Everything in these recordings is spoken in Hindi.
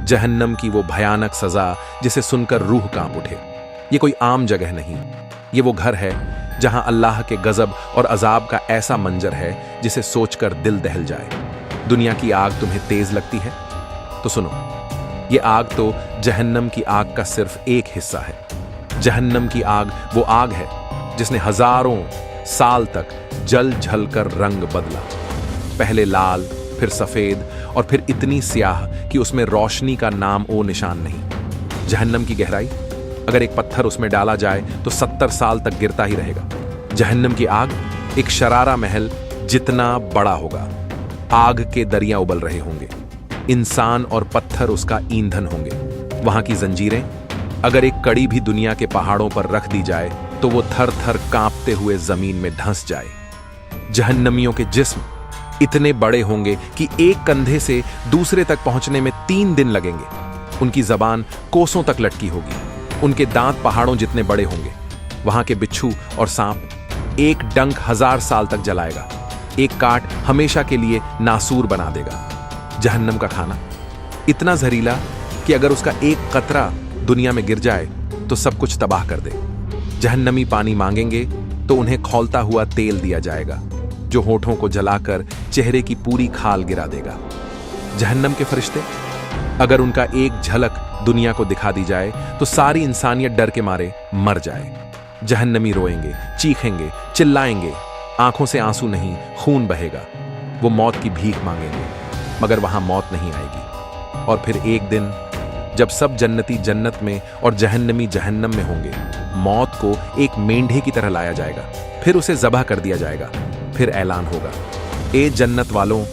जहन्नम की वो भयानक सजा जिसे सुनकर रूह कांप उठे। ये कोई आम जगह नहीं, ये वो घर है जहां अल्लाह के गजब और अजाब का ऐसा मंजर है जिसे सोचकर दिल दहल जाए। दुनिया की आग तुम्हें तेज लगती है तो सुनो, ये आग तो जहन्नम की आग का सिर्फ एक हिस्सा है। जहन्नम की आग वो आग है जिसने हजारों साल तक जल जल कर रंग बदला, पहले लाल, फिर सफेद और फिर इतनी स्याह कि उसमें रोशनी का नाम ओ निशान नहीं। जहन्नम की गहराई, अगर एक पत्थर उसमें डाला जाए तो 70 साल तक गिरता ही रहेगा। जहन्नम की आग एक शरारा महल जितना बड़ा होगा। आग के दरिया उबल रहे होंगे, इंसान और पत्थर उसका ईंधन होंगे। वहां की जंजीरें, अगर एक कड़ी भी दुनिया के पहाड़ों पर रख दी जाए तो वो थर थर कांपते हुए जमीन में धंस जाए। जहन्नमियों के जिस्म इतने बड़े होंगे कि एक कंधे से दूसरे तक पहुंचने में 3 दिन लगेंगे। उनकी जबान कोसों तक लटकी होगी, उनके दांत पहाड़ों जितने बड़े होंगे। वहां के बिच्छू और सांप एक डंक 1000 साल तक जलाएगा, एक काट हमेशा के लिए नासूर बना देगा। जहन्नम का खाना इतना जहरीला कि अगर उसका एक कतरा दुनिया में गिर जाए तो सब कुछ तबाह कर दे। जहन्नमी पानी मांगेंगे तो उन्हें खौलता हुआ तेल दिया जाएगा जो होठों को जलाकर चेहरे की पूरी खाल गिरा देगा। जहन्नम के फरिश्ते, अगर उनका एक झलक दुनिया को दिखा दी जाए तो सारी इंसानियत डर के मारे मर जाए। जहन्नमी रोएंगे, चीखेंगे, चिल्लाएंगे, आंखों से आंसू नहीं, खून बहेगा। वो मौत की भीख मांगेंगे, मगर वहां मौत नहीं आएगी। और फिर एक दिन जब सब जन्नती जन्नत में और जहन्नमी जहन्नम में होंगे, मौत को एक मेंढे की तरह लाया जाएगा, फिर उसे ज़बह कर दिया जाएगा। फिर ऐलान होगा, ए जन्नत वालों,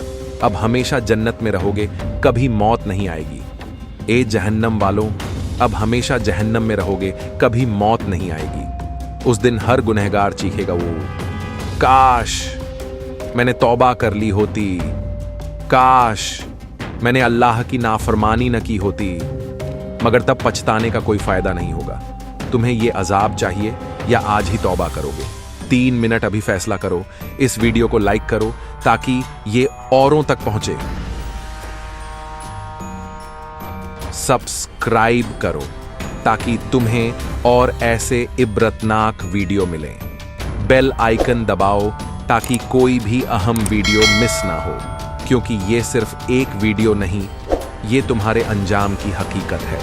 अब हमेशा जन्नत में रहोगे, कभी मौत नहीं आएगी। ए जहन्नम वालों, अब हमेशा जहन्नम में रहोगे, कभी मौत नहीं आएगी। उस दिन हर गुनहगार चीखेगा, वो काश मैंने तौबा कर ली होती, काश मैंने अल्लाह की नाफरमानी न की होती। मगर तब पछताने का कोई फायदा नहीं होगा। तुम्हें ये अजाब चाहिए या आज ही तौबा करोगे? 3 मिनट अभी फैसला करो। इस वीडियो को लाइक करो ताकि ये औरों तक पहुंचे। सब्सक्राइब करो ताकि तुम्हें और ऐसे इब्रतनाक वीडियो मिलें। बेल आइकन दबाओ ताकि कोई भी अहम वीडियो मिस ना हो, क्योंकि ये सिर्फ एक वीडियो नहीं, ये तुम्हारे अंजाम की हकीकत है।